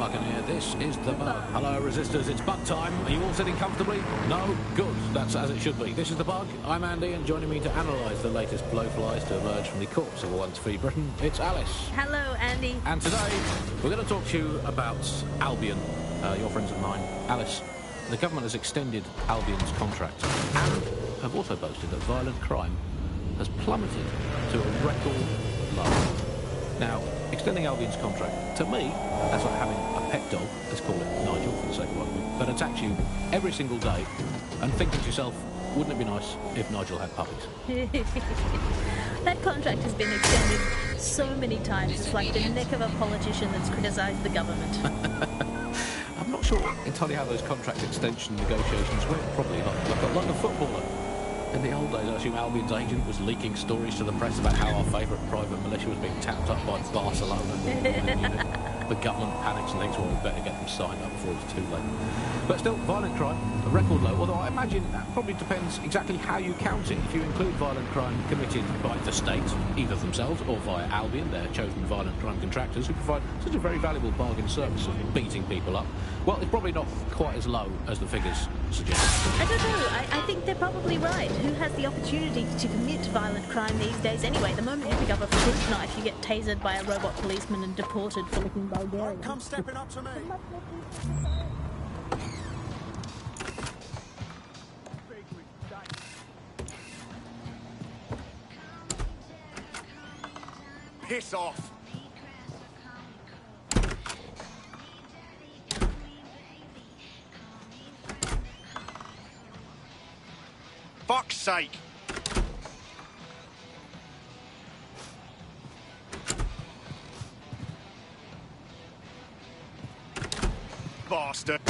Buccaneer. This is The Bug. Hello, Resistors. It's bug time. Are you all sitting comfortably? No? Good. That's as it should be. This is The Bug. I'm Andy, and joining me to analyse the latest blowflies to emerge from the corpse of a once free Britain, it's Alice. Hello, Andy. And today, we're going to talk to you about Albion. Your friends of mine. Alice, the government has extended Albion's contract and have also boasted that violent crime has plummeted to a record low. Now, extending Albion's contract, to me, that's like having a pet dog, let's call it Nigel for the sake of argument, that attacks you every single day and thinking to yourself, wouldn't it be nice if Nigel had puppies? That contract has been extended so many times, it's like the neck of a politician that's criticised the government. I'm not sure entirely how those contract extension negotiations went, probably like a footballer. In the old days, I assume Albion's agent was leaking stories to the press about how our favourite private militia was being tapped up by Barcelona. The government panics and thinks, well, we better get them signed up before it's too late. But still, violent crime, a record low, although I imagine that probably depends exactly how you count it. If you include violent crime committed by the state, either themselves or via Albion, their chosen violent crime contractors, who provide such a very valuable bargain service of beating people up, well, it's probably not quite as low as the figures suggest. I don't know. I think they're probably right. Who has the opportunity to commit violent crime these days anyway? The moment you pick up a fruit knife, you get tasered by a robot policeman and deported for looking Bulgarian. Come stepping up to me. Piss off. Fuck's sake. Bastard.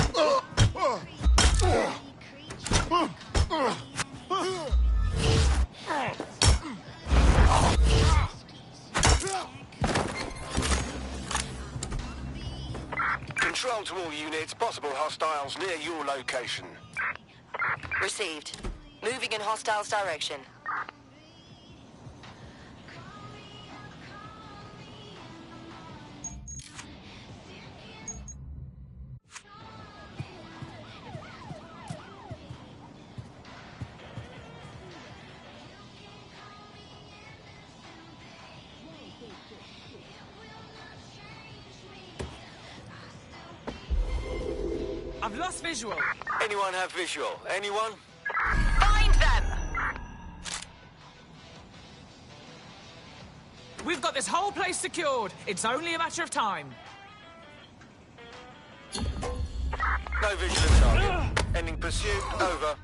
Control to all units, possible hostiles near your location. Received. Moving in hostiles' direction. I've lost visual. Anyone have visual? Anyone? Find them! We've got this whole place secured. It's only a matter of time. No visual target. Ending pursuit. Over.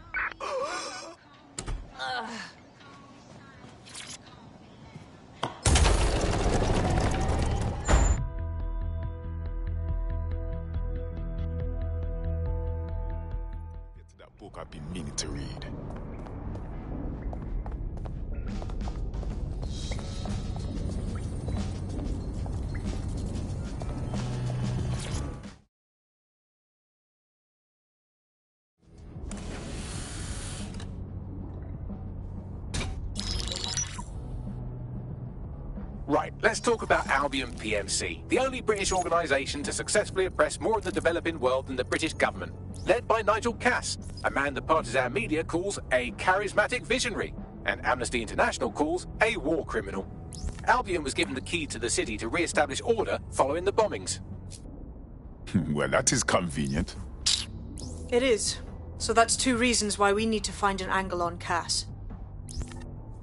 Get to that book I've been meaning to read. Right, let's talk about Albion PMC, the only British organisation to successfully oppress more of the developing world than the British government, led by Nigel Cass, a man the partisan media calls a charismatic visionary, and Amnesty International calls a war criminal. Albion was given the key to the city to re-establish order following the bombings. Well, that is convenient. It is. So that's two reasons why we need to find an angle on Cass.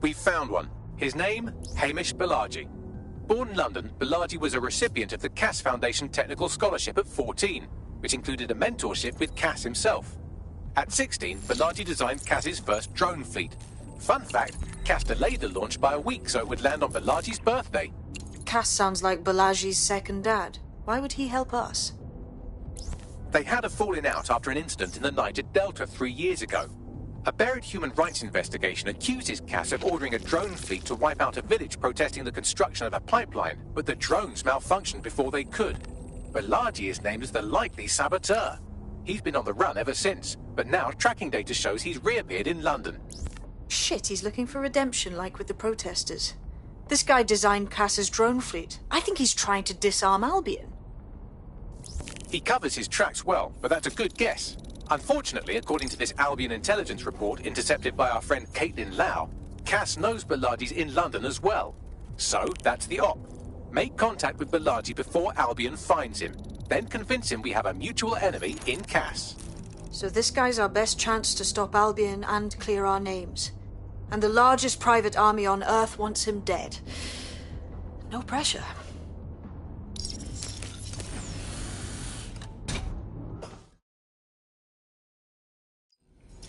We've found one. His name, Hamish Balaji. Born in London, Balaji was a recipient of the Cass Foundation Technical Scholarship at 14, which included a mentorship with Cass himself. At 16, Balaji designed Cass's first drone fleet. Fun fact, Cass delayed the launch by a week so it would land on Balaji's birthday. Cass sounds like Balaji's second dad. Why would he help us? They had a falling out after an incident in the Niger Delta 3 years ago. A buried human rights investigation accuses Cass of ordering a drone fleet to wipe out a village protesting the construction of a pipeline, but the drones malfunctioned before they could. Balaji is named as the likely saboteur. He's been on the run ever since, but now tracking data shows he's reappeared in London. Shit, he's looking for redemption like with the protesters. This guy designed Cass's drone fleet. I think he's trying to disarm Albion. He covers his tracks well, but that's a good guess. Unfortunately, according to this Albion intelligence report intercepted by our friend Caitlin Lau, Cass knows Bilardi's in London as well. So, that's the op. Make contact with Bilardi before Albion finds him. Then convince him we have a mutual enemy in Cass. So this guy's our best chance to stop Albion and clear our names. And the largest private army on Earth wants him dead. No pressure.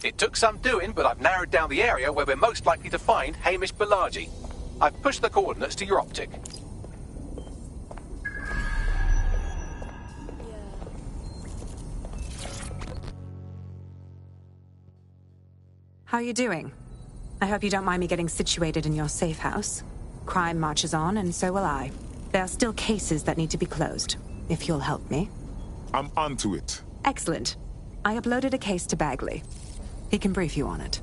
It took some doing, but I've narrowed down the area where we're most likely to find Hamish Bilardi. I've pushed the coordinates to your optic. How are you doing? I hope you don't mind me getting situated in your safe house. Crime marches on, and so will I. There are still cases that need to be closed, if you'll help me. I'm onto it. Excellent. I uploaded a case to Bagley. He can brief you on it.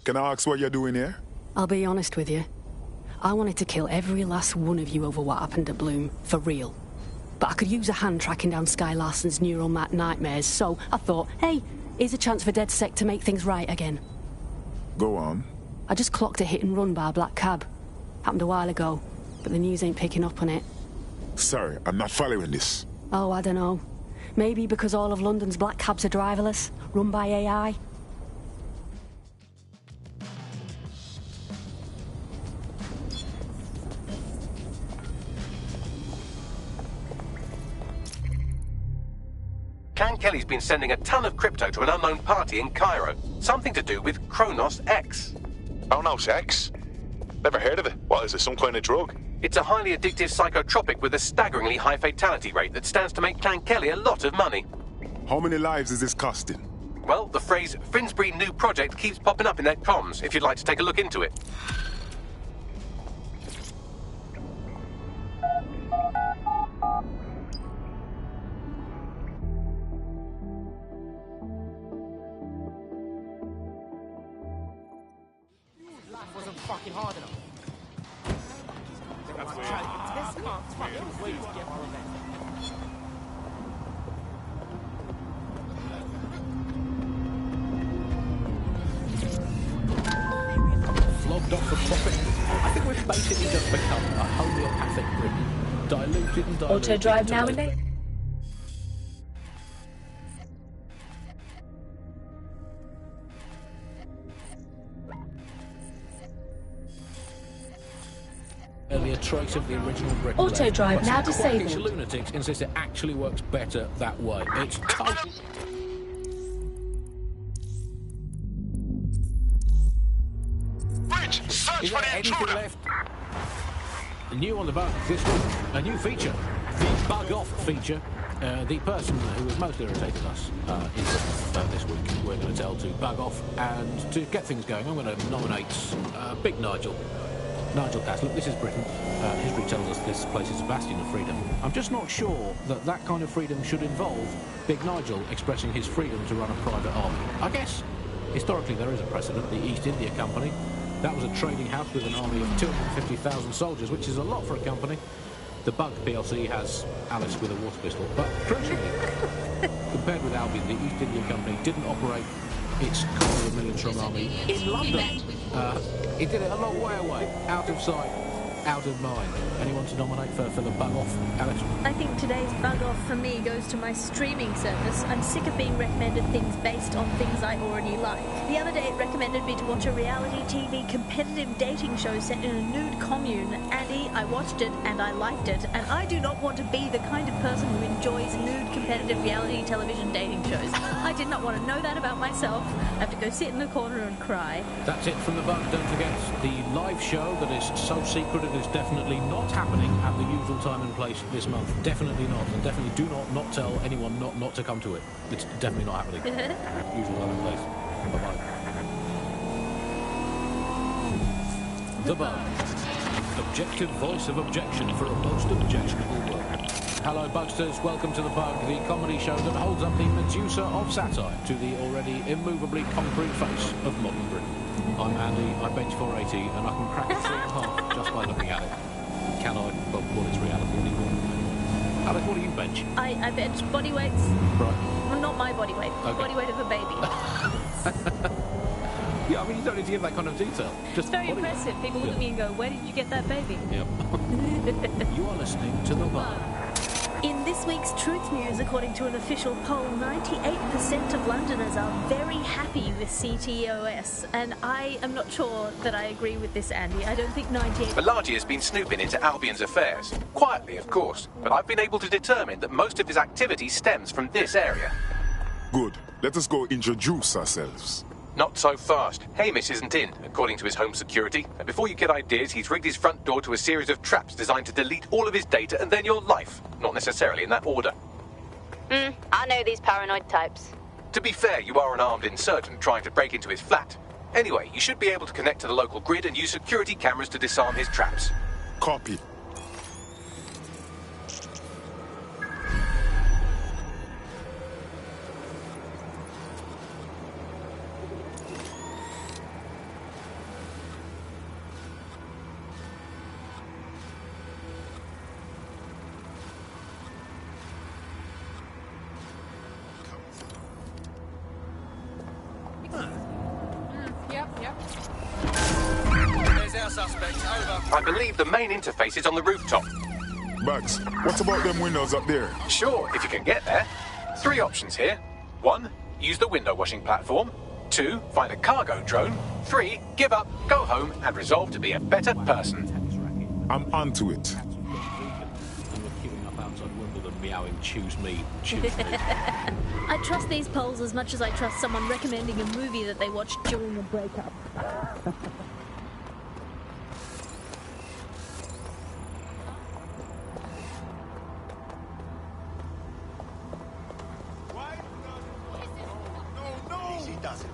Can I ask what you're doing here? I'll be honest with you. I wanted to kill every last one of you over what happened at Bloom, for real. But I could use a hand tracking down Sky Larson's neural map nightmares, so I thought, hey, here's a chance for DedSec to make things right again. Go on. I just clocked a hit and run by a black cab. Happened a while ago, but the news ain't picking up on it. Sorry, I'm not following this. Oh, I don't know. Maybe because all of London's black cabs are driverless, run by AI. Can Kelly's been sending a ton of crypto to an unknown party in Cairo. Something to do with Kronos X. Kronos X? Never heard of it. What is it, some kind of drug? It's a highly addictive psychotropic with a staggeringly high fatality rate that stands to make Clan Kelly a lot of money. How many lives is this costing? Well, the phrase Finsbury New Project keeps popping up in their comms, if you'd like to take a look into it. Wasn't fucking hard enough. That's weird. This can't fucking wait to get more event. Flogged off for profit. I think we've basically just become a homeopathic Britain. Diluted and diluted. Auto drive now, Renee? Only a trace of the original Britain. Auto drive now disabled. These lunatics insist it actually works better that way. It's total. Bridge, search for the intruder. Left? New on the bug this week, a new feature, the bug off feature. The person who has most irritated us this week, we're going to tell to bug off, and to get things going, I'm going to nominate Big Nigel. Nigel Cass. Look, this is Britain. History tells us this place is a bastion of freedom. I'm just not sure that that kind of freedom should involve Big Nigel expressing his freedom to run a private army. I guess, historically, there is a precedent, the East India Company. That was a trading house with an army of 250,000 soldiers, which is a lot for a company. The Bug PLC has Alice with a water pistol, but crucially, compared with Albion, the East India Company didn't operate its quarter of a million strong army in London. It did it a long way away, out of sight, out of mind. Anyone to nominate for the bug off, Alice? I think today's bug off for me goes to my streaming service. I'm sick of being recommended things based on things I already like. The other day it recommended me to watch a reality TV competitive dating show set in a nude commune. Andy, I watched it and I liked it, and I do not want to be the kind of person who enjoys nude competitive reality television dating shows. I did not want to know that about myself. I have to go sit in the corner and cry. That's it from the bug. Don't forget the live show that is so secret it is definitely not happening at the usual time and place this month. Definitely not. And definitely do not tell anyone not to come to it. It's definitely not happening. Usual time and place. Bye-bye. The bug. objective voice of objection for a most objectionable world. Hello, Bugsters. Welcome to The Bug, the comedy show that holds up the Medusa of satire to the already immovably concrete face of modern Britain. I'm Andy, I bench 480, and I can crack a 3.5 just by looking at it. Can I? Well, what is reality anymore? Alex, what do you bench? I bench body weights. Right. Well, not my body weight. Okay. Body weight of a baby. Yeah, I mean, you don't need to give that kind of detail. Just It's very body weight. impressive. People look at me and go, where did you get that baby? Yep. You are listening to The Bug. In this week's Truth News, according to an official poll, 98% of Londoners are very happy with CTOS. And I am not sure that I agree with this, Andy. I don't think 98... Balaji has been snooping into Albion's affairs. Quietly, of course. But I've been able to determine that most of his activity stems from this area. Good. Let us go introduce ourselves. Not so fast. Hamish isn't in, according to his home security. And before you get ideas, he's rigged his front door to a series of traps designed to delete all of his data and then your life. Not necessarily in that order. I know these paranoid types. To be fair, you are an armed insurgent trying to break into his flat. Anyway, you should be able to connect to the local grid and use security cameras to disarm his traps. Copy. There's our suspect. Over. I believe the main interface is on the rooftop. Bugs, what about them windows up there? Sure, if you can get there. 3 options here. 1, use the window washing platform. 2, find a cargo drone. 3, give up, go home, and resolve to be a better person. I'm onto it. And we're queuing up outside Wimbledon meowing, choose me, choose me. I trust these polls as much as I trust someone recommending a movie that they watched during a breakup. Easy does it.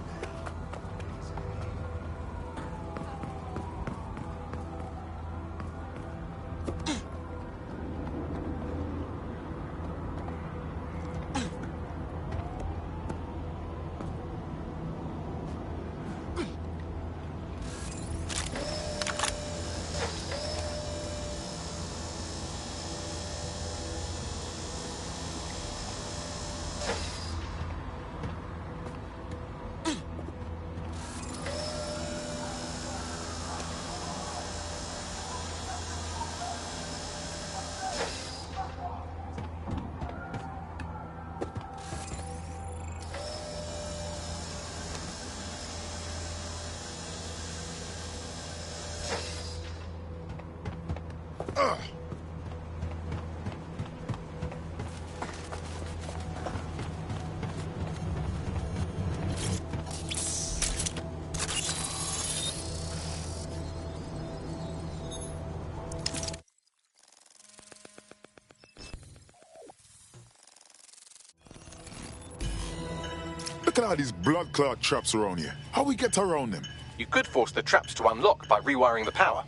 Look at all these blood clot traps around here. How we get around them? You could force the traps to unlock by rewiring the power.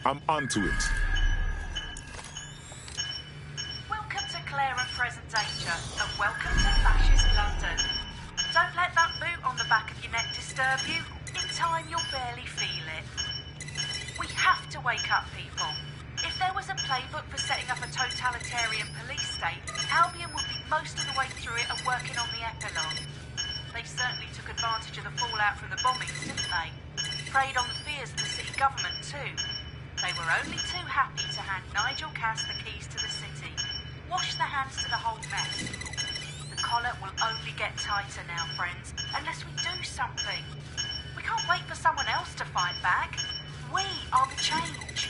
I'm onto it. Welcome to Clare and Present Danger, and welcome to Fascist London. Don't let that boot on the back of your neck disturb you. In time, you'll barely feel it. We have to wake up, people. If there was a playbook for setting up a totalitarian police state, Albion would be most of the way through it and working on the epilogue. They certainly took advantage of the fallout from the bombings, didn't they? Preyed on the fears of the city government, too. They were only too happy to hand Nigel Cass the keys to the city. Wash their hands to the whole mess. The collar will only get tighter now, friends, unless we do something. We can't wait for someone else to fight back. We are the change.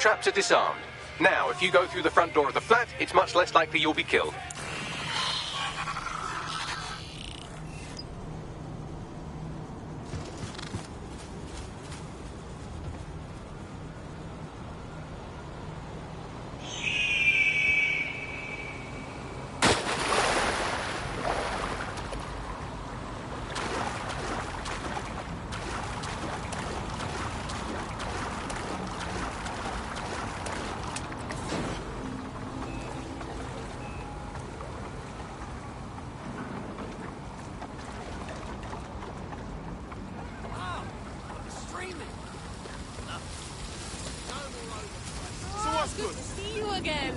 traps are disarmed. Now, if you go through the front door of the flat, it's much less likely you'll be killed. Good to see you again.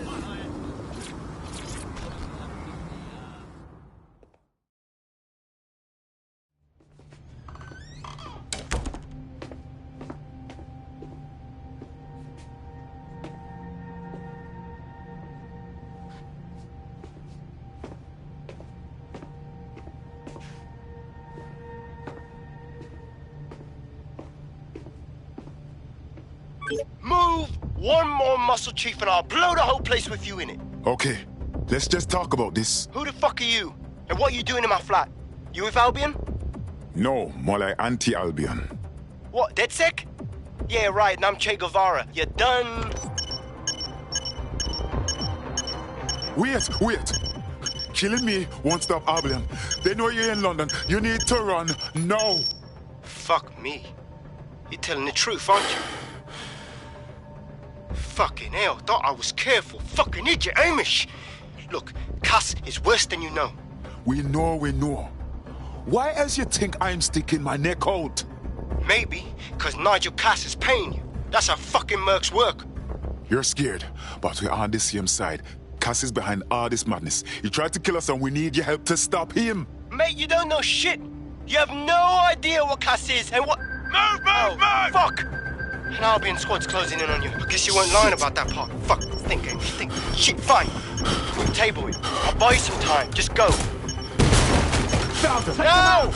Move one more muscle chief and I'll blow the whole place with you in it. Okay, let's just talk about this. Who the fuck are you? And what are you doing in my flat? You with Albion? No, more like anti-Albion. What, DedSec? Yeah, right, and I'm Che Guevara. You done? Wait. Killing me won't stop Albion. They know you're in London. You need to run now. Fuck me. You're telling the truth, aren't you? Fucking hell, thought I was careful. Fucking idiot, Amish. Look, Cass is worse than you know. We know. Why else you think I'm sticking my neck out? Maybe, because Nigel Cass is paying you. That's how fucking mercs work. You're scared, but we're on the same side. Cass is behind all this madness. He tried to kill us and we need your help to stop him. Mate, you don't know shit. You have no idea what Cass is and what... Move! Fuck! An Albion squad's closing in on you. I guess you weren't lying about that part. Fuck, think, Amy, think. Shit, fine. We'll table it. I'll buy you some time. Just go. Found him! No!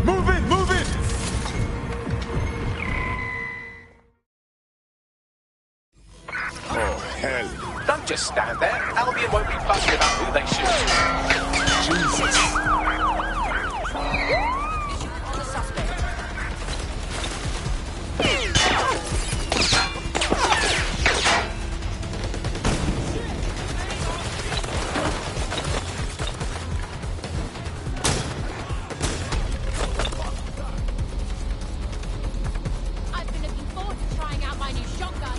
Move it! Oh, hell. Don't just stand there. Albion won't be fussy about who they shoot. Jesus. I've been looking forward to trying out my new shotgun.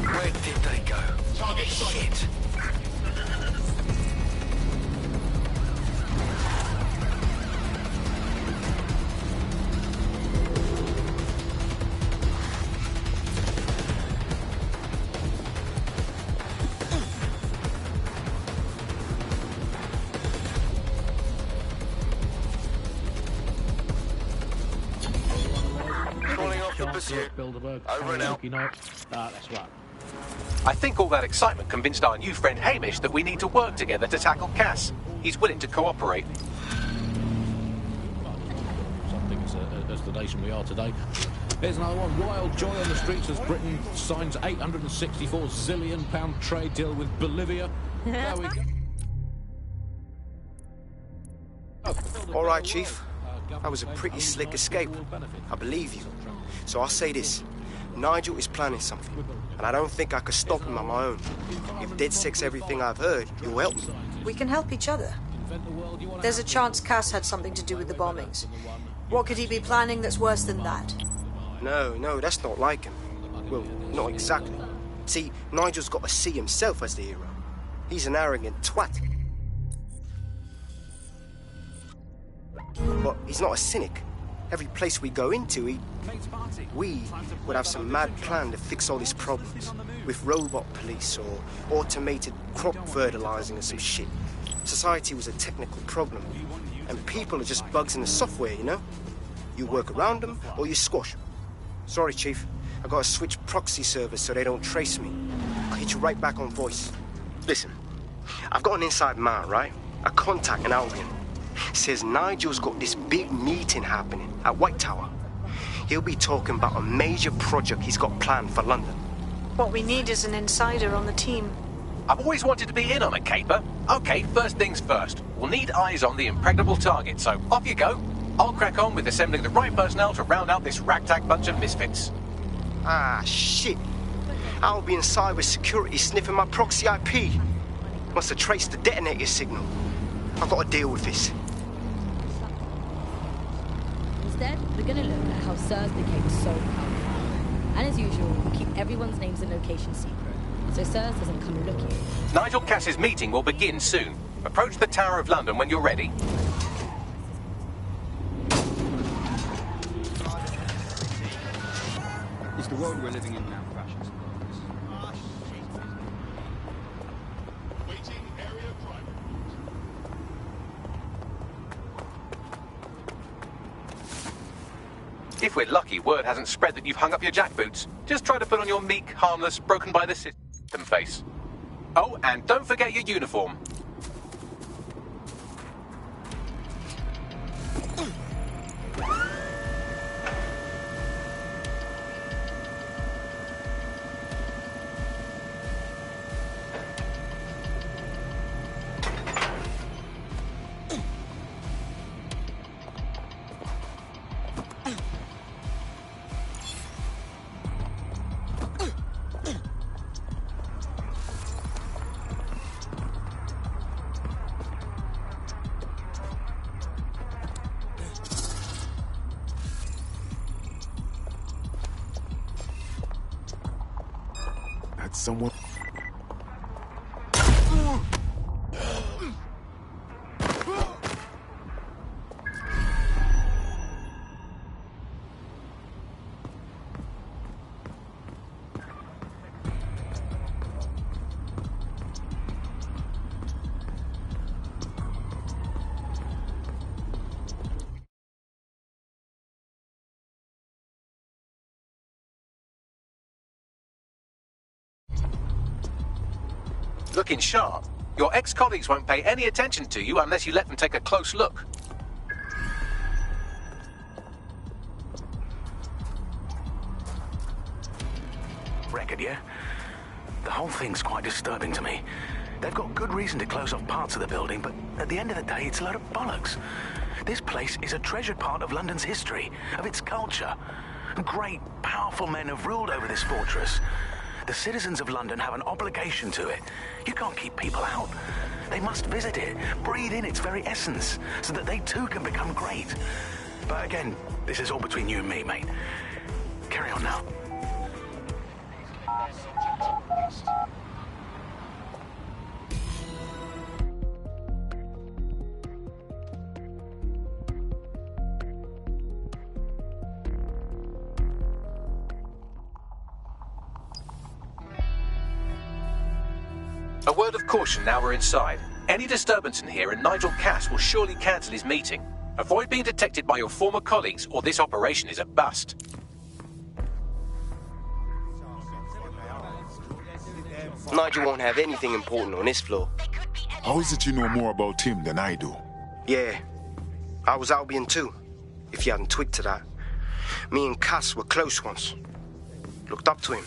Where did they go? Target shit. Calling off the pursuit. Bilderberg. Over and out. That's right. I think all that excitement convinced our new friend Hamish that we need to work together to tackle Cass. He's willing to cooperate. Something as the nation we are today. Here's another one. Wild joy on the streets as Britain signs £864 zillion trade deal with Bolivia. There we go. All right, Chief. That was a pretty slick escape. I believe you. So I'll say this. Nigel is planning something, and I don't think I could stop him on my own. If DedSec's everything I've heard, you'll help me. We can help each other. There's a chance Cass had something to do with the bombings. What could he be planning that's worse than that? No, that's not like him. Well, not exactly. See, Nigel's got to see himself as the hero. He's an arrogant twat. But he's not a cynic. Every place we go into, we would have some mad plan to fix all these problems. With robot police or automated crop fertilizing or some shit. Society was a technical problem. And people are just bugs in the software, you know? You work around them or you squash them. Sorry, Chief. I gotta switch proxy servers so they don't trace me. I'll hit you right back on voice. Listen, I've got an inside man, right? A contact in Albion. Says Nigel's got this big meeting happening at White Tower. He'll be talking about a major project he's got planned for London. What we need is an insider on the team. I've always wanted to be in on a caper. Okay, first things first. We'll need eyes on the impregnable target, so off you go. I'll crack on with assembling the right personnel to round out this ragtag bunch of misfits. Ah, shit. Albion cyber security sniffing my proxy IP. Must have traced the detonator signal. I've got to deal with this. Instead, we're gonna look at how SIRS became so powerful. And as usual, we'll keep everyone's names and location secret, so SIRS doesn't come looking. Nigel Cass's meeting will begin soon. Approach the Tower of London when you're ready. It's the world we're living in now, fashion. If we're lucky, word hasn't spread that you've hung up your jackboots. Just try to put on your meek, harmless, broken by the system face. Oh, and don't forget your uniform. Someone. Looking sharp. Your ex-colleagues won't pay any attention to you unless you let them take a close look. Reckon, yeah? The whole thing's quite disturbing to me. They've got good reason to close off parts of the building, but at the end of the day, it's a load of bollocks. This place is a treasured part of London's history, of its culture. Great, powerful men have ruled over this fortress. The citizens of London have an obligation to it. You can't keep people out. They must visit it, breathe in its very essence, so that they too can become great. But again, this is all between you and me, mate. Carry on now. A word of caution now we're inside. Any disturbance in here and Nigel Cass will surely cancel his meeting. Avoid being detected by your former colleagues or this operation is a bust. Nigel won't have anything important on this floor. How is it you know more about him than I do? Yeah, I was Albion too, if you hadn't twigged to that. Me and Cass were close once. Looked up to him.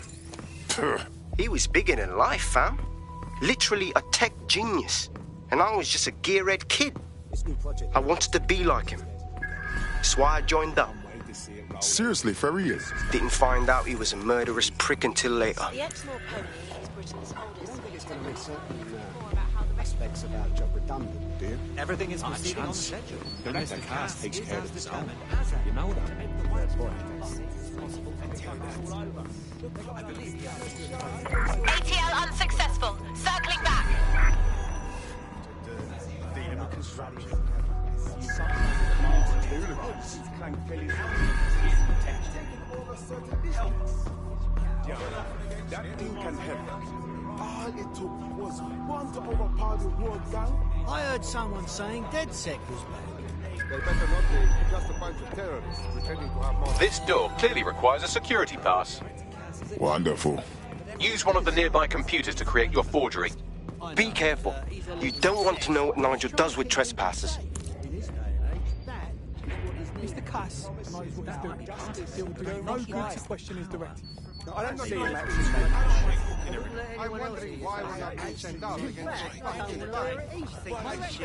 He was bigger than life, fam. Literally a tech genius. And I was just a gearhead kid. I wanted to be like him. That's why I joined up. Seriously, for real? Didn't find out he was a murderous prick until later. The Exmoor Pony is Britain's oldest aspects of our job redundant, do you? Everything is proceeding on schedule. Mr. Cass takes care of his own. You know that? ATL unsuccessful. Circling back. That thing can help. All it took was one to overpower the world gang. I heard someone saying DedSec was back. They better not be just a bunch of terrorists pretending to have more. This door clearly requires a security pass. Wonderful. Use one of the nearby computers to create your forgery. Be careful. You don't want to know what Nigel does with trespassers. Mr. Cass knows what he's doing. It would be no good to question his directive. I don't see him I'm wondering why we're not being sent out against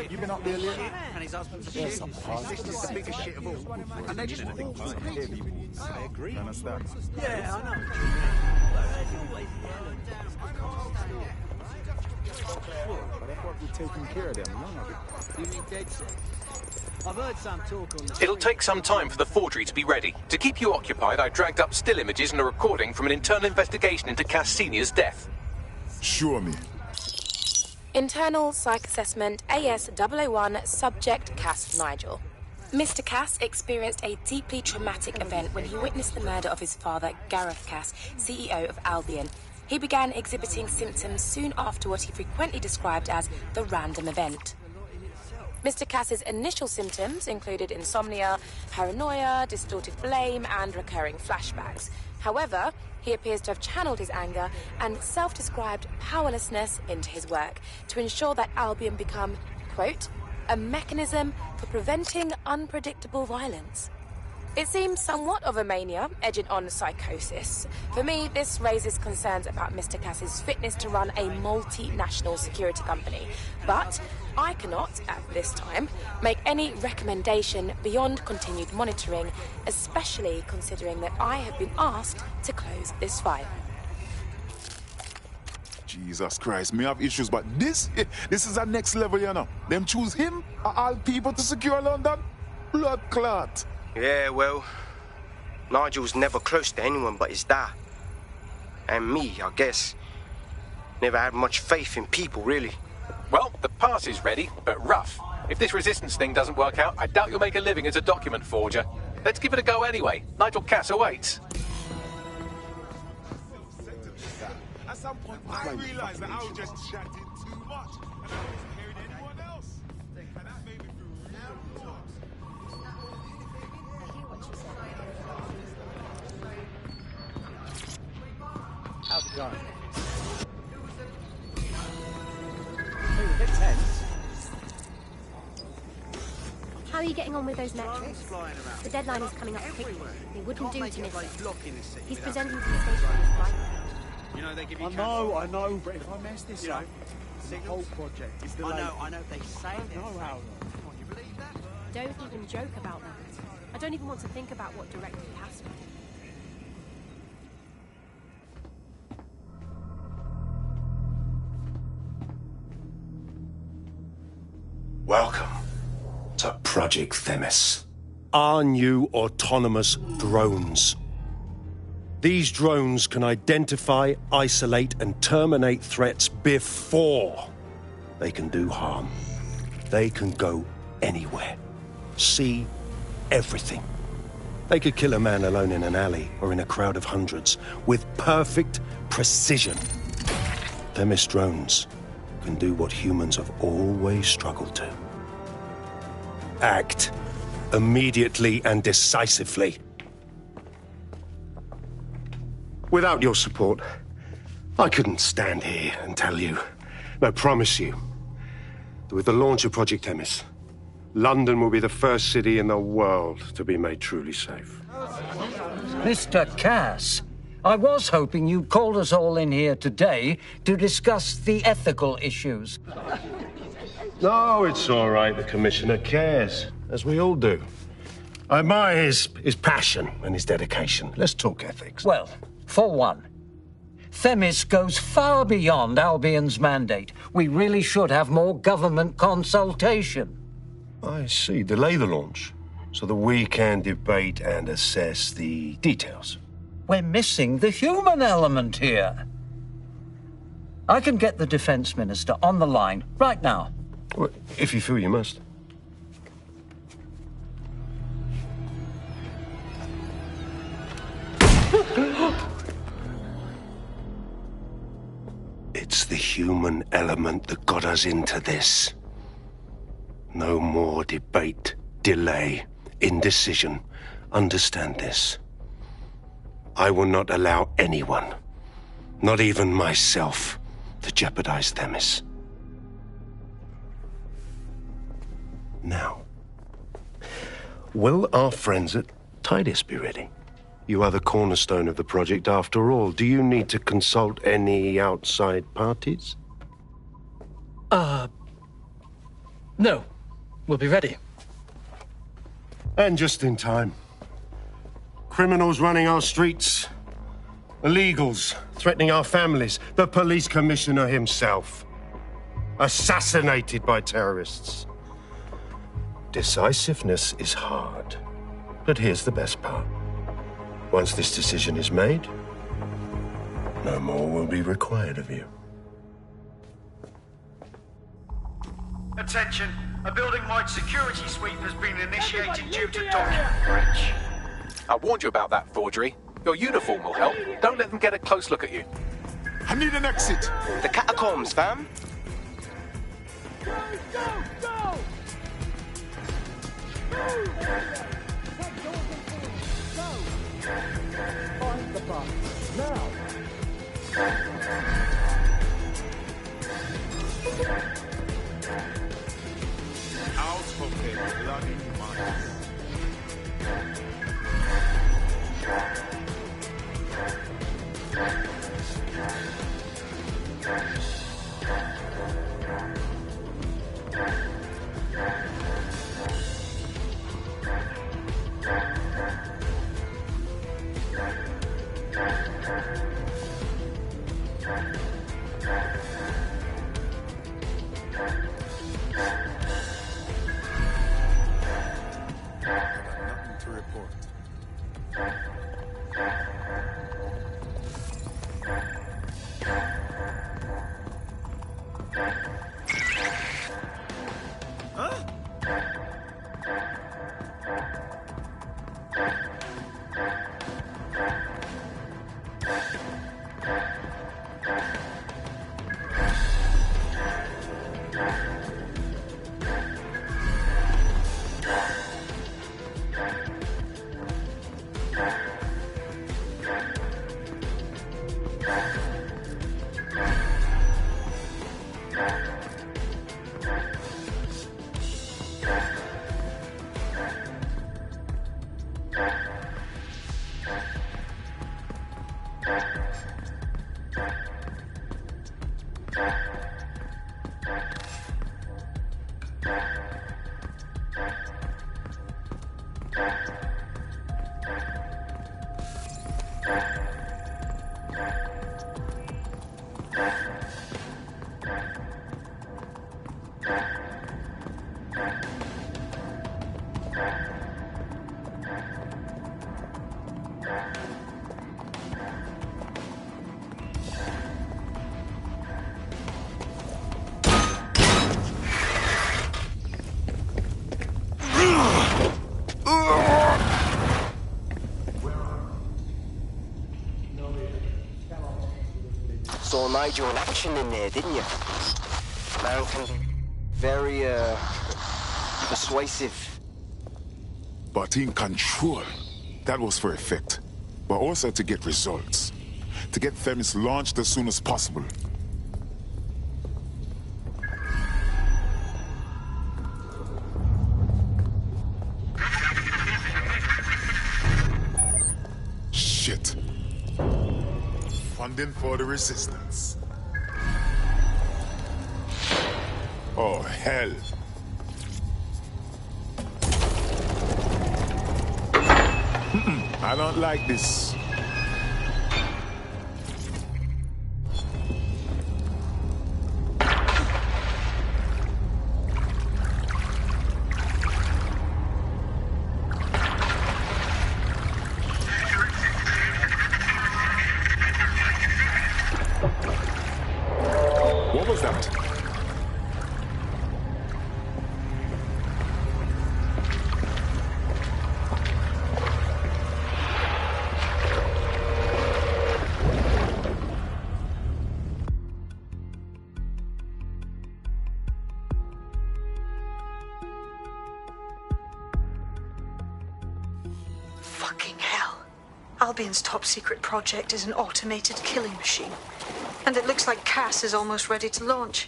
You've been up there, Lily? And his husband's Yes, shit. I'm This is the biggest shit of all. And they just want I agree. Understand? Yeah, I know. But I thought we'd taken care of them, none of it. You mean DedSec? I've heard some talk on the It'll take some time for the forgery to be ready. To keep you occupied, I dragged up still images and a recording from an internal investigation into Cass Sr.'s death. Show me. Internal Psych Assessment AS001 Subject Cass Nigel. Mr. Cass experienced a deeply traumatic event when he witnessed the murder of his father, Gareth Cass, CEO of Albion. He began exhibiting symptoms soon after what he frequently described as the random event. Mr. Cass's initial symptoms included insomnia, paranoia, distorted blame, and recurring flashbacks. However, he appears to have channeled his anger and self-described powerlessness into his work to ensure that Albion become, quote, a mechanism for preventing unpredictable violence. It seems somewhat of a mania, edging on psychosis. For me, this raises concerns about Mr. Cass's fitness to run a multinational security company. But I cannot, at this time, make any recommendation beyond continued monitoring, especially considering that I have been asked to close this file. Jesus Christ, me have issues, but this is a next level, you know. Them choose him, all people to secure London? Blood clot. Yeah, well, Nigel's never close to anyone but his dad. And me, I guess. Never had much faith in people, really. Well, the pass is ready, but rough. If this resistance thing doesn't work out, I doubt you'll make a living as a document forger. Let's give it a go anyway. Nigel Cass awaits. At some point, I realized that I was just chatting too much, and I wasn't hearing anyone else. And that made me feel real lost. How's it going? Hey, a bit tense. How are you getting on with those metrics? The deadline is coming up quickly. They wouldn't do to miss it. He's presenting to the station on his flight. You know, they give you I know, but if I mess this up, the whole project is delayed. I know, they say this. No, Al. Don't even joke about that. I don't even want to think about what directed Cass would. Welcome to Project Themis. Our new autonomous drones. These drones can identify, isolate, and terminate threats before they can do harm. They can go anywhere, see everything. They could kill a man alone in an alley or in a crowd of hundreds with perfect precision. Themis drones can do what humans have always struggled to. Act immediately and decisively. Without your support, I couldn't stand here and tell you, no, promise you, that with the launch of Project Themis, London will be the first city in the world to be made truly safe. Mr. Cass, I was hoping you called us all in here today to discuss the ethical issues. No, it's all right. The Commissioner cares, as we all do. I admire his passion and his dedication. Let's talk ethics. Well, for one, Themis goes far beyond Albion's mandate. We really should have more government consultation. I see. Delay the launch so that we can debate and assess the details. We're missing the human element here. I can get the Defense Minister on the line right now. Well, if you feel you must. human element that got us into this. No more debate, delay, indecision. Understand this. I will not allow anyone, not even myself, to jeopardize Themis. Now, will our friends at Tidus be ready? You are the cornerstone of the project after all. Do you need to consult any outside parties? No. We'll be ready. And just in time. Criminals running our streets. Illegals threatening our families. The police commissioner himself. Assassinated by terrorists. Decisiveness is hard. But here's the best part. Once this decision is made, no more will be required of you. Attention, a building-wide security sweep has been initiated due to document breach. I warned you about that forgery. Your uniform will help. Don't let them get a close look at you. I need an exit. The catacombs, fam. Go! Find the bus. Now! Out of their bloody minds. Nothing to report. Saw Nigel in action in there, didn't you? Man can be very, persuasive. But in control. That was for effect. But also to get results. To get Themis launched as soon as possible. Shit. Funding for the resistance. Oh, hell. I don't like this. What was that? Fucking hell. Albion's top secret project is an automated killing machine. And it looks like Cass is almost ready to launch.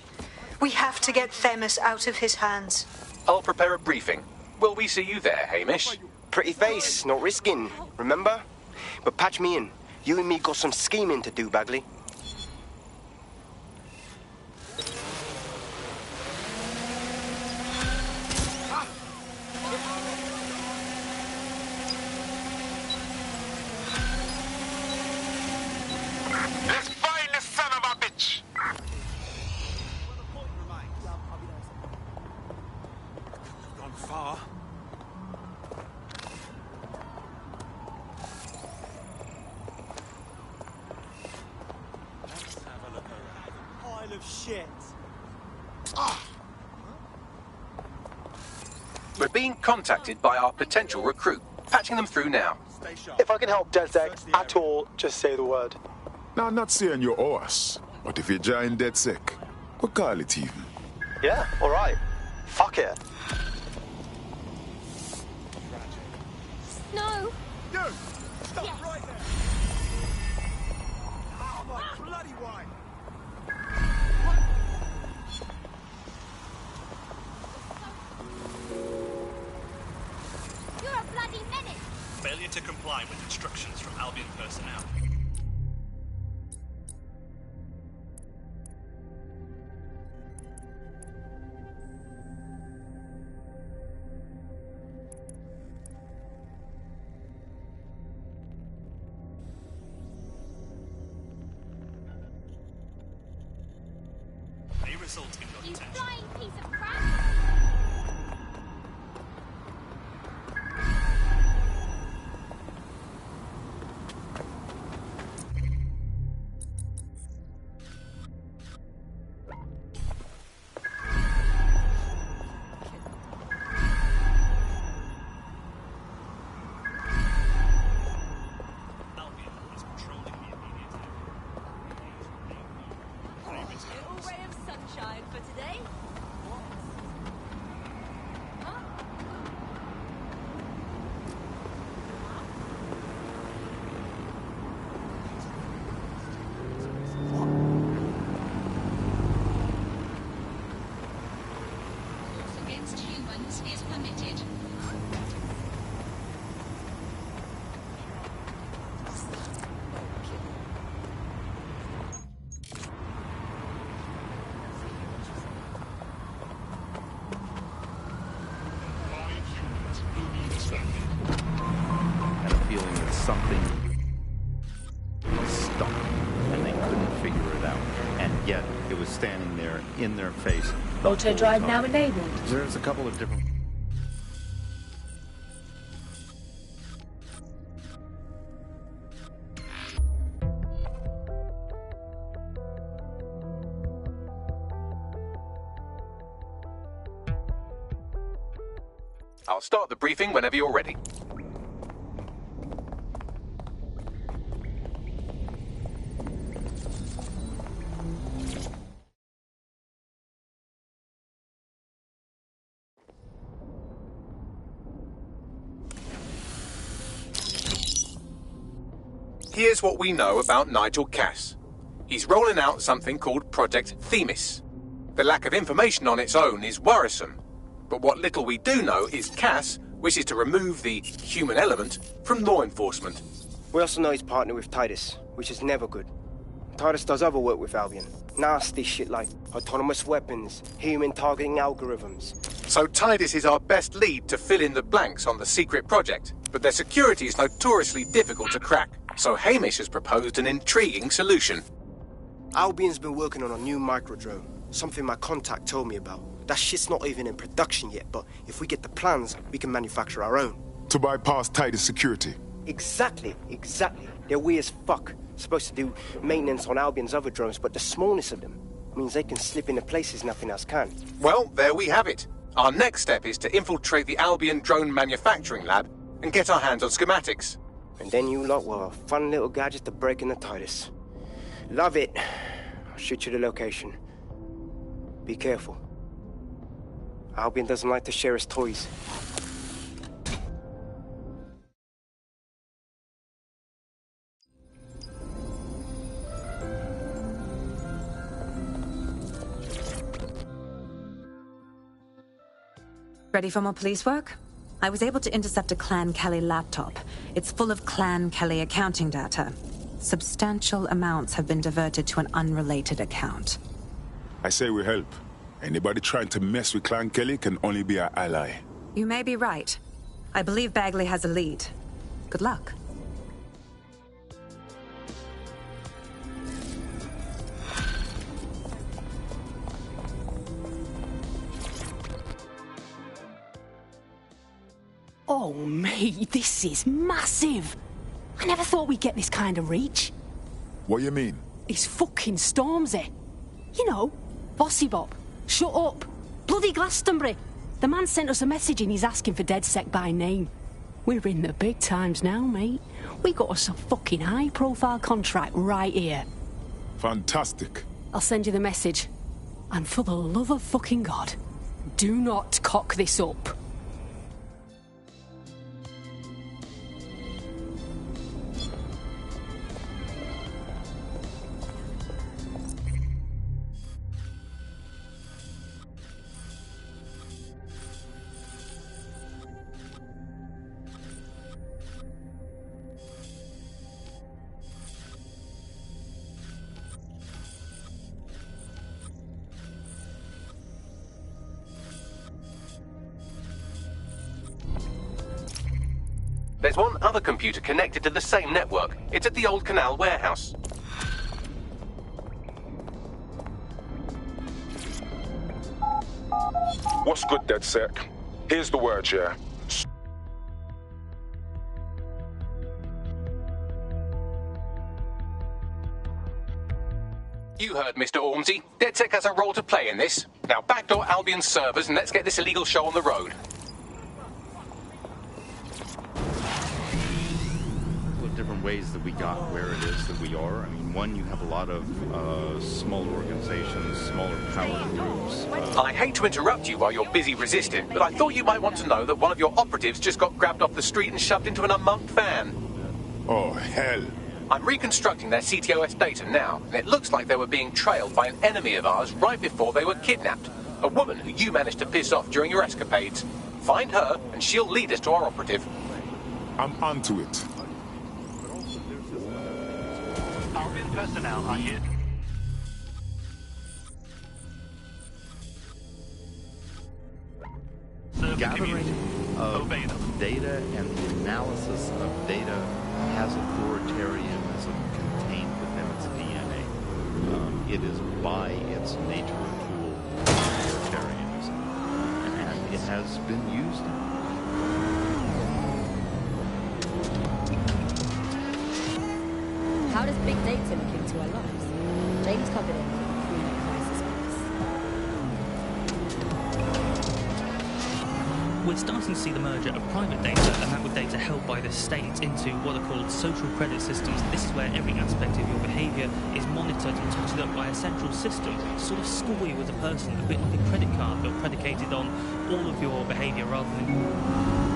We have to get Themis out of his hands. I'll prepare a briefing. Will we see you there, Hamish? Pretty face, not risking, remember? But patch me in. You and me got some scheming to do, Bagley. Let's find the son of a bitch! Gone far. Let's have a look around. Pile of shit. We're being contacted by our potential recruit. Patching them through now. If I can help DedSec at all, just say the word. Now, I'm not saying you're us, but if you join DedSec, we'll call it even. Yeah, alright. Fuck it. No! You! Stop right there! Oh my bloody wine! You're a bloody menace! Failure to comply with instructions from Albion personnel. May result in your You detention. flying piece of crap! Albion is patrolling the immediate area. Little ray of sunshine for today. Force against humans is permitted. Had a feeling that something was stuck and they couldn't figure it out. And yet it was standing there in their face. the Auto whole drive time. now enabled. There's a couple of different. I'll start the briefing whenever you're ready. Here's what we know about Nigel Cass. He's rolling out something called Project Themis. The lack of information on its own is worrisome, but what little we do know is Cass wishes to remove the human element from law enforcement. We also know he's partnered with Titus, which is never good. Titus does other work with Albion. Nasty shit like autonomous weapons, human targeting algorithms. So Titus is our best lead to fill in the blanks on the secret project, but their security is notoriously difficult to crack. So Hamish has proposed an intriguing solution. Albion's been working on a new microdrone, something my contact told me about. That shit's not even in production yet, but if we get the plans, we can manufacture our own. To bypass Titus security. Exactly. They're weird as fuck. Supposed to do maintenance on Albion's other drones, but the smallness of them means they can slip into places nothing else can. Well, there we have it. Our next step is to infiltrate the Albion drone manufacturing lab and get our hands on schematics. And then you lot will have a fun little gadget to break in the Titus. Love it. I'll shoot you the location. Be careful. Albion doesn't like to share his toys. Ready for more police work? I was able to intercept a Clan Kelly laptop. It's full of Clan Kelly accounting data. Substantial amounts have been diverted to an unrelated account. I say we help. Anybody trying to mess with Clan Kelly can only be our ally. You may be right. I believe Bagley has a lead. Good luck. Oh, mate, this is massive. I never thought we'd get this kind of reach. What you mean? It's fucking Stormzy. You know, Bossy Bob. Shut up. Bloody Glastonbury. The man sent us a message and he's asking for DedSec by name. We're in the big times now, mate. We got us a fucking high-profile contract right here. Fantastic. I'll send you the message. And for the love of fucking God, do not cock this up. There's one other computer connected to the same network. It's at the old canal warehouse. What's good, DedSec? Here's the word, yeah. You heard, Mr. Ormsey. DedSec has a role to play in this. Now backdoor Albion's servers and let's get this illegal show on the road. Different ways that we got where it is that we are. I mean, one, you have a lot of small organizations, smaller power groups. I hate to interrupt you while you're busy resisting, but I thought you might want to know that one of your operatives just got grabbed off the street and shoved into an unmarked van. Oh, hell. I'm reconstructing their CTOS data now, and it looks like they were being trailed by an enemy of ours right before they were kidnapped. A woman who you managed to piss off during your escapades. Find her, and she'll lead us to our operative. I'm onto it. Albion personnel are here. Gathering of data and the analysis of data has authoritarianism contained within its DNA. It is by its nature a tool of authoritarianism, and it has been used. How does big data look into our lives? James covered it for the pre-crisis course. We're starting to see the merger of private data and that with data held by the state into what are called social credit systems. This is where every aspect of your behaviour is monitored and totted up by a central system to sort of score you as a person, a bit like a credit card, but predicated on all of your behaviour rather than...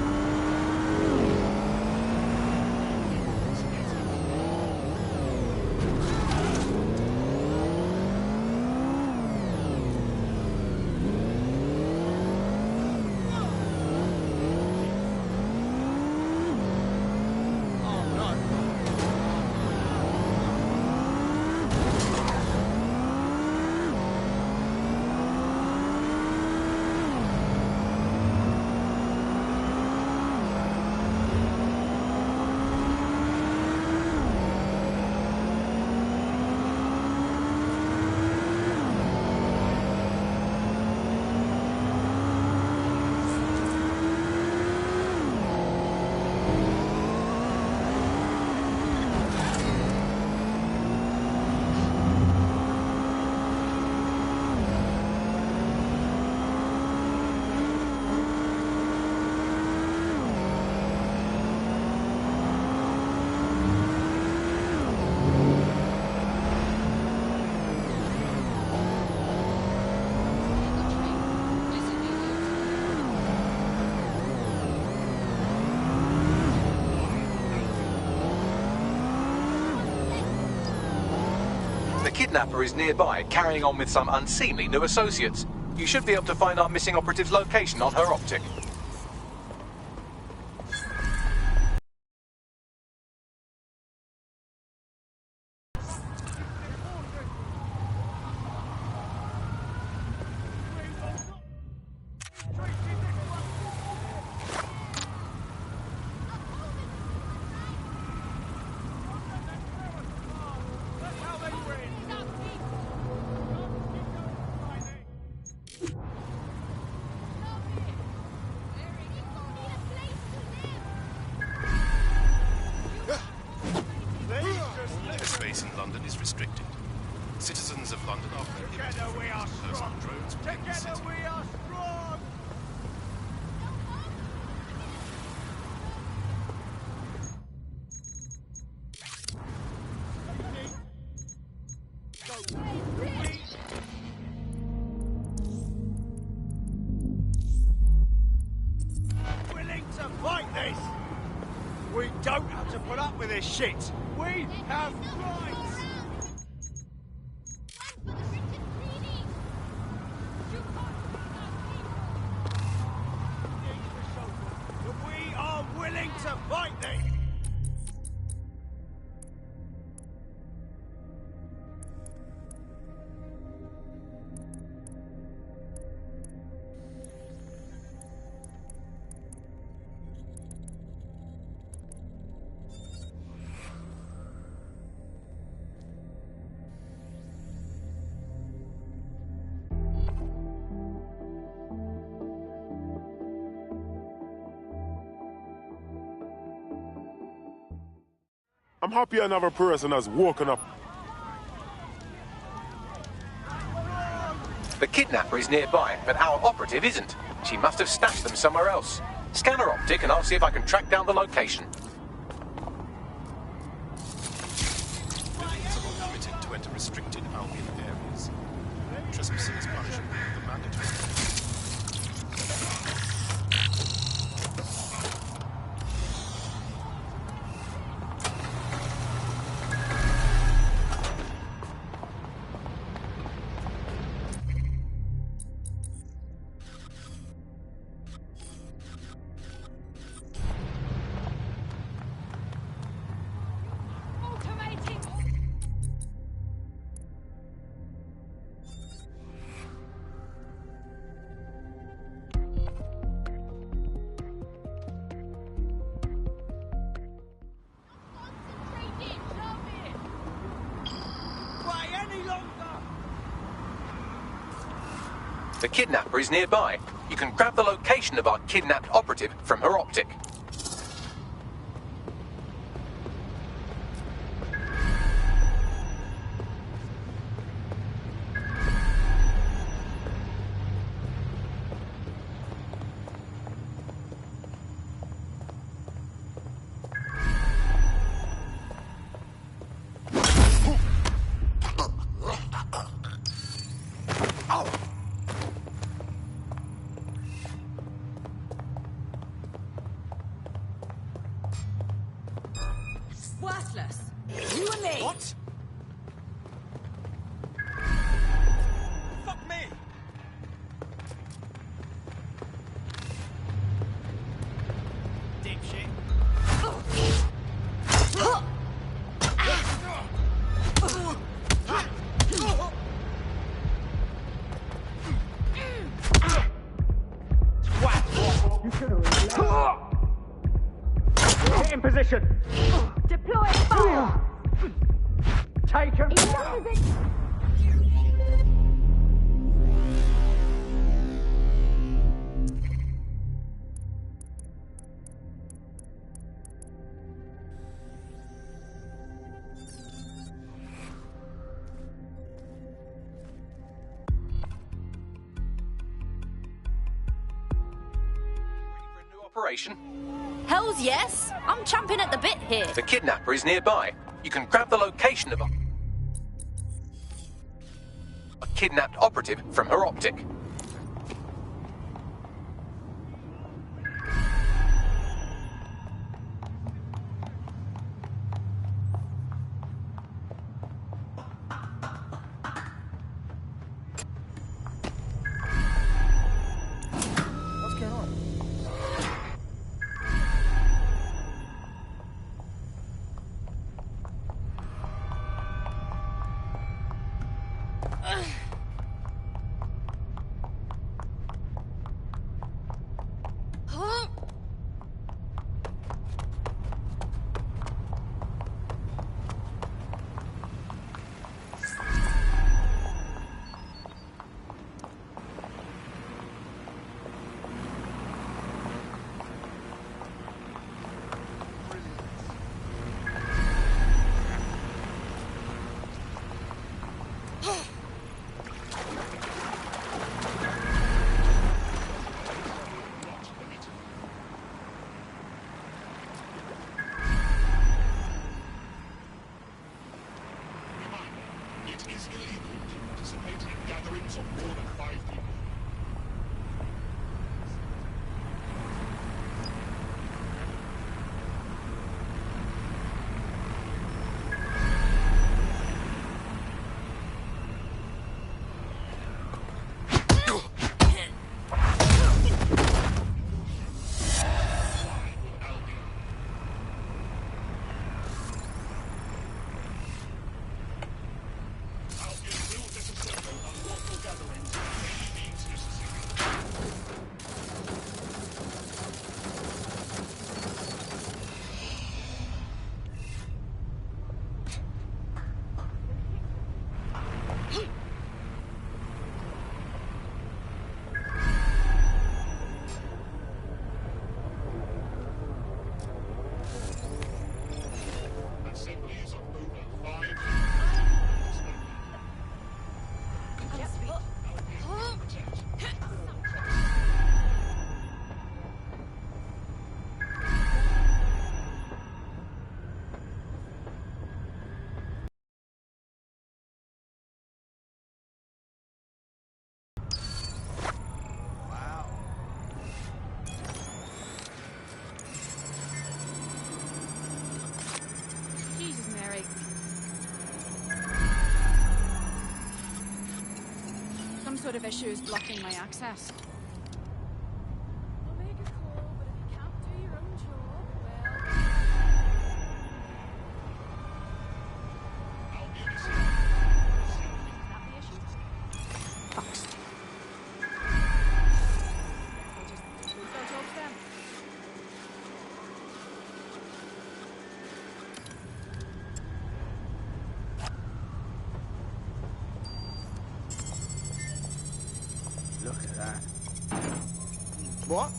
The kidnapper is nearby, carrying on with some unseemly new associates. You should be able to find our missing operative's location on her optic. Airspace in London is restricted. Citizens of London are prohibited from using personal drones within the city. Willing to fight this? We don't have to put up with this shit. We have rights. We are willing to fight this. I'm happy another person has woken up. The kidnapper is nearby, but our operative isn't. She must have stashed them somewhere else. Scan her optic and I'll see if I can track down the location. Citizens are permitted to enter restricted Albion areas. Trespassing is punishable with the mandatory. The kidnapper is nearby. You can grab the location of our kidnapped operative from her optic. Worthless. You and me. What? Fuck me. Dipshit. You should have get in position. Deploy fire. Take him. Operation. Hells yes. I'm champing at the bit here. The kidnapper is nearby. You can grab the location of a kidnapped operative from her optic. bit of issues blocking my access. We'll make a call, but if you can't do your own job, Fox. We'll just lose our jobs then. Look at that. What?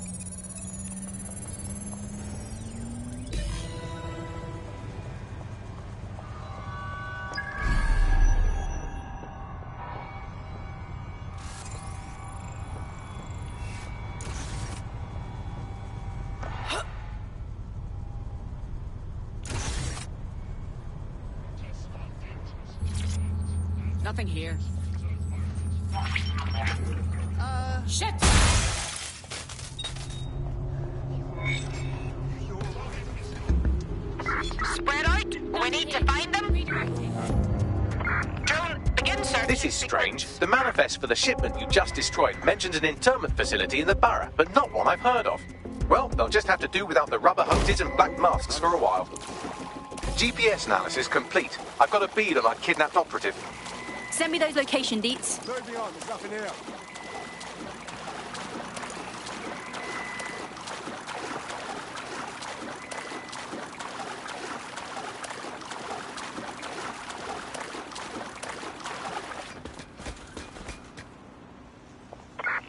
Nothing here. Shit! Spread out. We need to find them. Drone, begin search. This is strange. The manifest for the shipment you just destroyed mentions an internment facility in the Barra, but not one I've heard of. Well, they'll just have to do without the rubber hoses and black masks for a while. GPS analysis complete. I've got a bead on our kidnapped operative. Send me those location deets. Moving on, there's nothing here.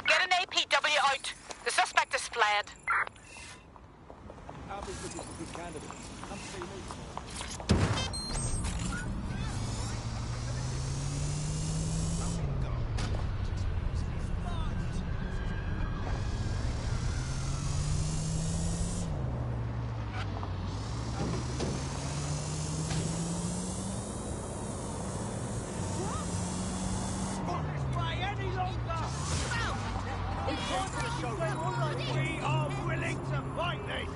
Get an APW out. The suspect has fled. Albert's looking for good candidates. Come see me. We are willing to fight this!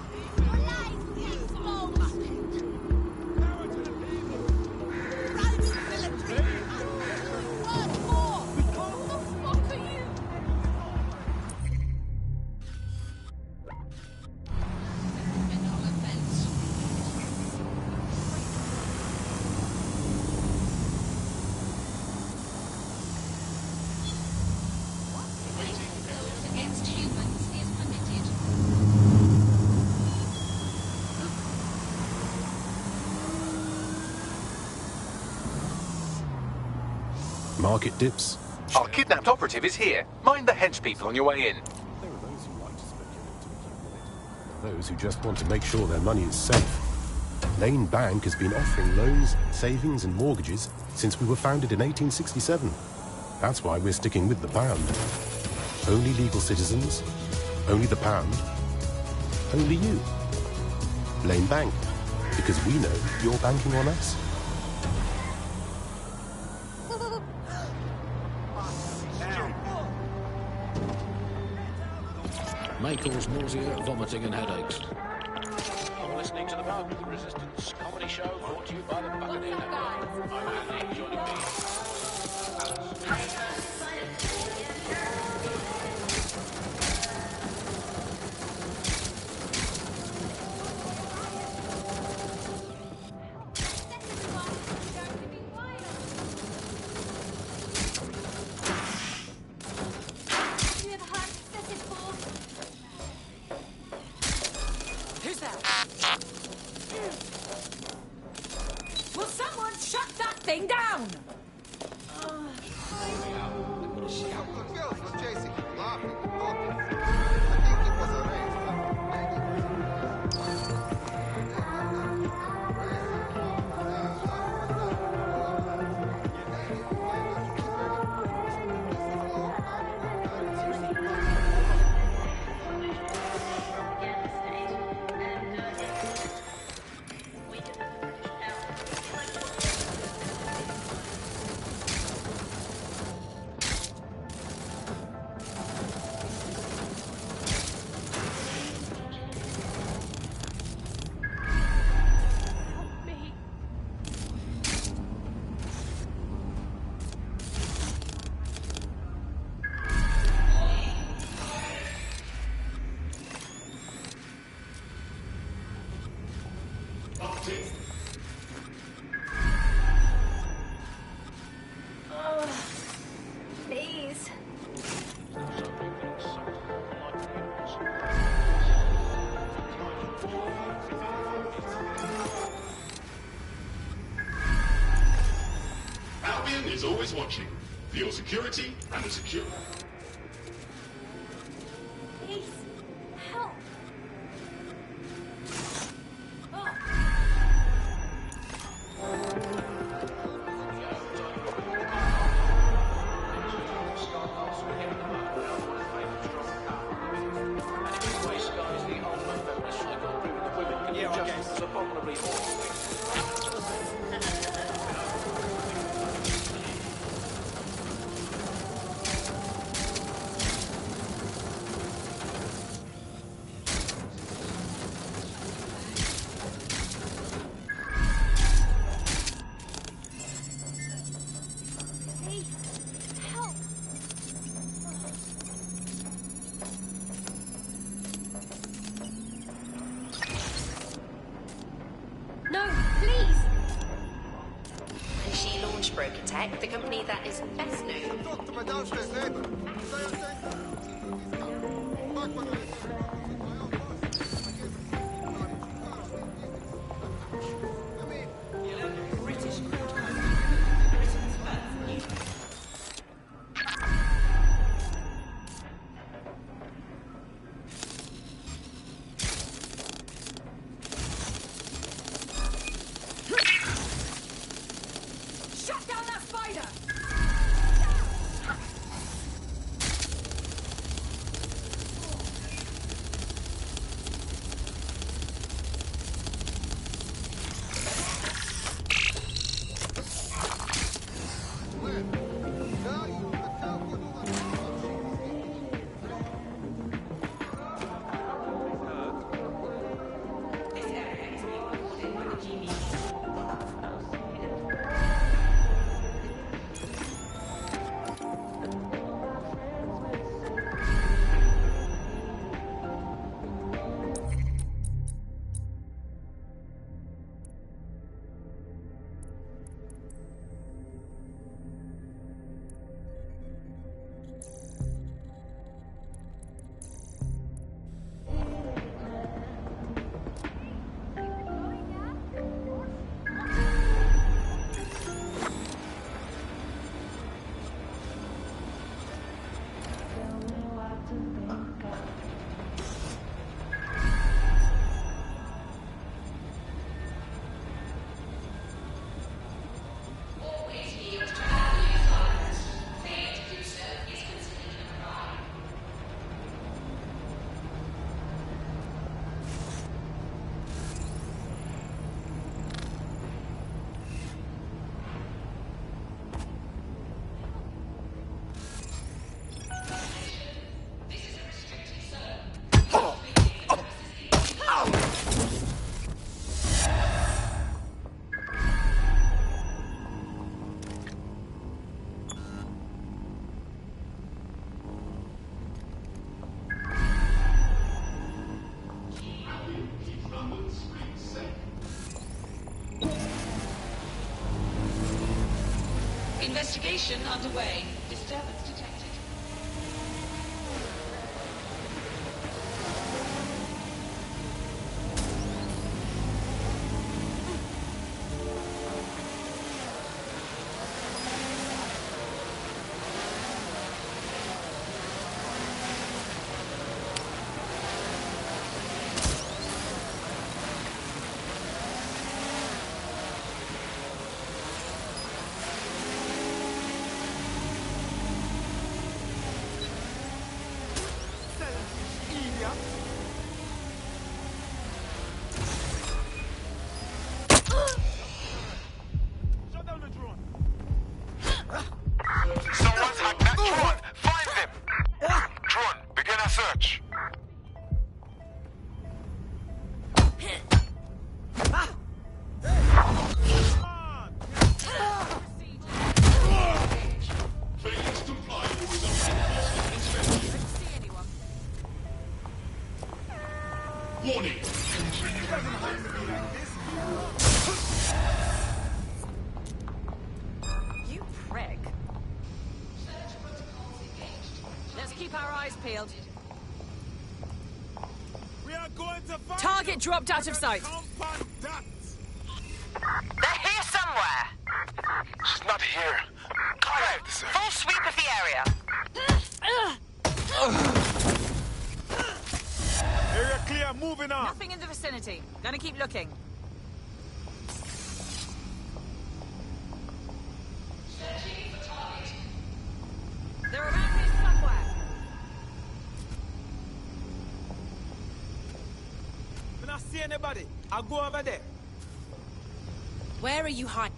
against humans is permitted. Market dips. Our kidnapped operative is here. Mind the hench people on your way in. There are those who like to speculate to accumulate. Those who just want to make sure their money is safe. Lane Bank has been offering loans, savings and mortgages since we were founded in 1867. That's why we're sticking with the pound. Only legal citizens, only the pound, only you. Lane Bank, because we know you're banking on us. May cause nausea, vomiting and headaches. You're listening to the Mark of the Resistance comedy show brought to you by the Buccaneer Network. I'm Andy, joining me. Who's that? Will someone shut that thing down? The girls were chasing him, laughing and talking. I think it was a race. always watching. For your security and the secure. Please, help. No, please! She launched Broker Tech, the company that is best known. Talk to my downstairs neighbor. Shut down that spider! Investigation underway. Disturbance detected. Someone's hacked that drone! Find them! Drone, begin a search. Warning. You prick. Let's keep our eyes peeled. We are going to find Target dropped out of sight. They're here somewhere. She's not here. Code. Full sweep of the area. Area clear, moving on. Nothing in the vicinity. Gonna keep looking. They're around here somewhere. When I see anybody, I'll go over there. Where are you hiding?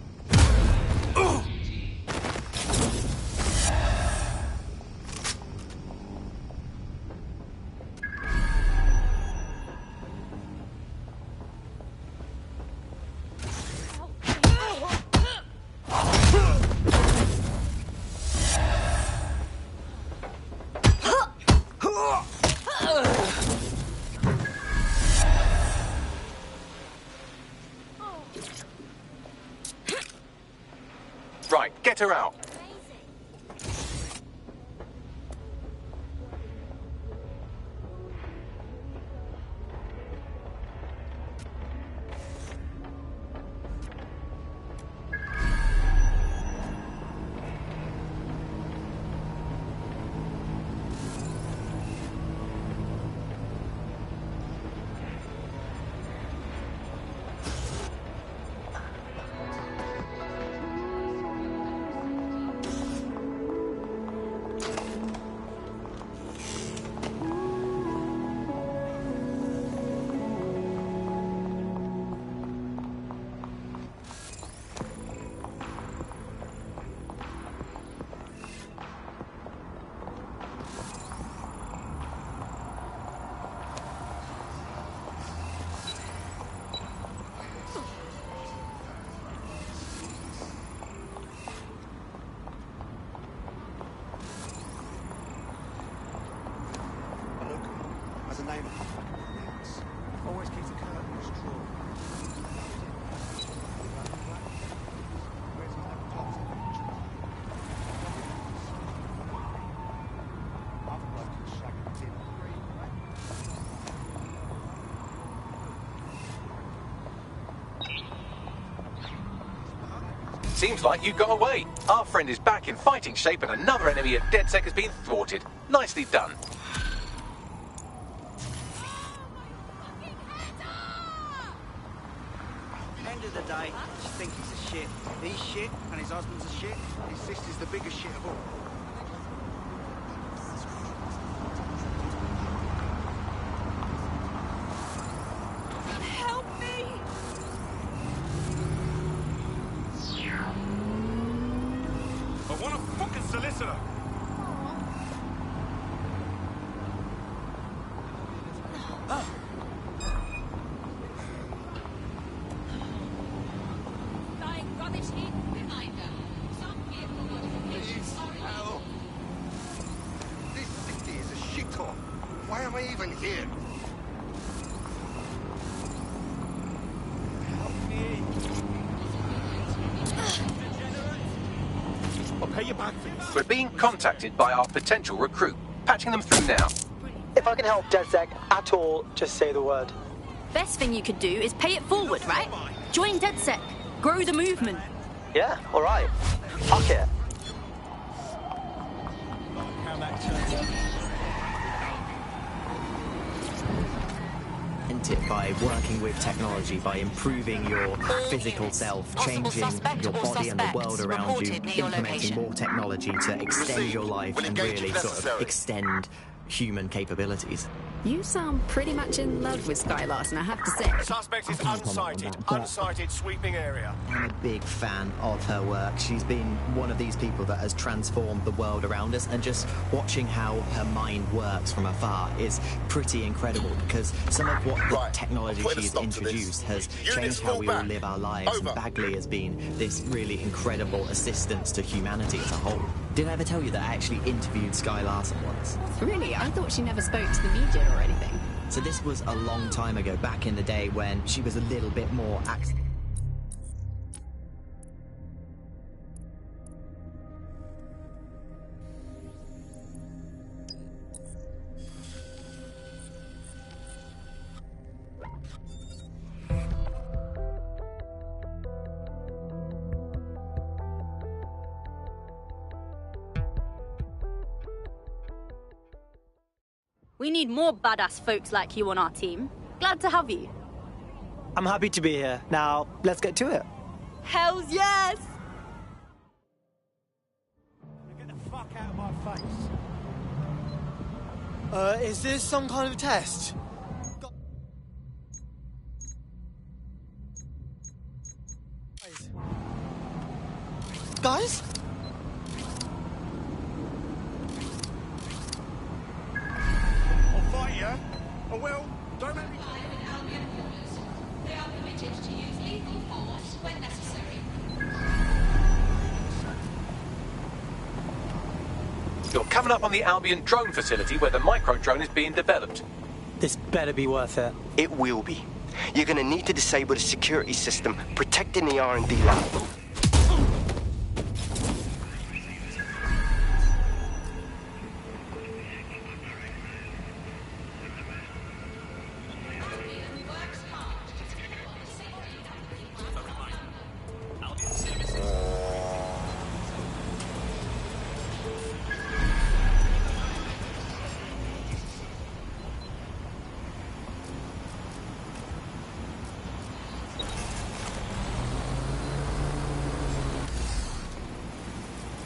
Right, get her out. As a name, always keeps the curtains drawn. Seems like you got away. Our friend is back in fighting shape and another enemy at DedSec has been thwarted. Nicely done. End of the day, she thinks he's a shit. He's shit, and his husband's a shit. His sister's the biggest shit of all. Help me! I want a fucking solicitor. Flying rubbish in. Reminder. Some vehicle modifications are Hell. This city is a shithole. Why am I even here? I'll pay you back for this. We're being contacted by our potential recruit. Patching them through now. If I can help DedSec at all, just say the word. Best thing you could do is pay it forward, right? Join DedSec. Grow the movement. Yeah, alright. Fuck it. It by working with technology, by improving your physical self, changing your body and the world around you, implementing more technology to extend your life and really sort of extend human capabilities. You sound pretty much in love with Sky Larson, I have to say. Suspect is unsighted. Unsighted sweeping area. I'm a big fan of her work. She's been one of these people that has transformed the world around us, and just watching how her mind works from afar is pretty incredible, because some of what the technology she's introduced has changed how we all live our lives, and Bagley has been this really incredible assistance to humanity as a whole. Did I ever tell you that I actually interviewed Sky Larson once? Really? I thought she never spoke to the media or anything. So this was a long time ago, back in the day when she was a little bit more active. We need more badass folks like you on our team. Glad to have you. I'm happy to be here. Now, let's get to it. Hells yes! Get the fuck out of my face. Is this some kind of test? Guys? I'll fight you. I will. Don't make me... They are permitted to use lethal force when necessary. You're coming up on the Albion drone facility where the micro drone is being developed. This better be worth it. It will be. You're gonna need to disable the security system protecting the R&D lab.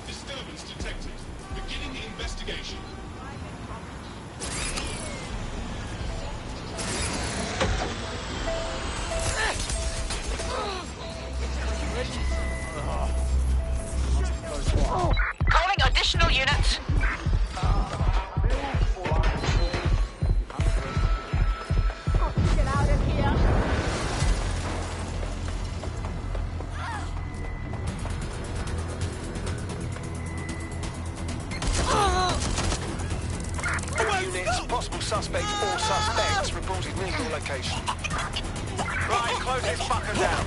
Disturbance detected. Beginning the investigation. Calling additional units. Get out of here. Units, possible suspect or suspects reported near your location. Right, close this fucker down.